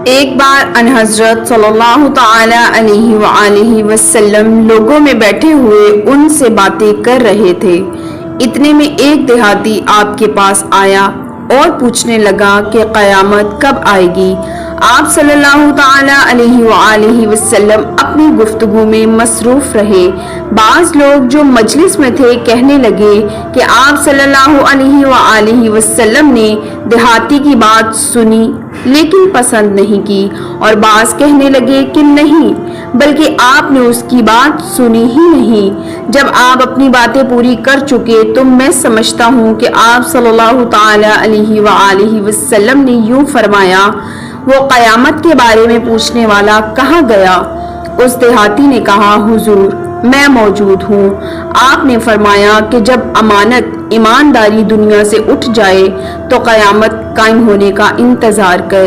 ایک بار ان حضرت صلی اللہ تعالی علیہ وآلہ وسلم لوگوں میں بیٹھے ہوئے ان سے باتیں کر رہے تھے۔ اتنے میں ایک دیہاتی آپ کے پاس آیا اور پوچھنے لگا کہ قیامت کب آئے گی۔ آپ صلی اللہ تعالی علیہ وآلہ وسلم اپنی گفتگو میں مصروف رہے۔ بعض لوگ جو مجلس میں تھے کہنے لگے کہ آپ صلی اللہ علیہ وآلہ وسلم نے دیہاتی کی بات سنی لیکن پسند نہیں کی، اور بعض کہنے لگے کہ نہیں بلکہ آپ نے اس کی بات سنی ہی نہیں۔ جب آپ اپنی باتیں پوری کر چکے تو میں سمجھتا ہوں کہ آپ صلی اللہ تعالی علیہ وآلہ وسلم نے یوں فرمایا، وہ قیامت کے بارے میں پوچھنے والا کہاں گیا؟ اس دیہاتی نے کہا، حضور میں موجود ہوں۔ آپ نے فرمایا کہ جب امانت ایمانداری دنیا سے اٹھ جائے تو قیامت قائم ہونے کا انتظار کر۔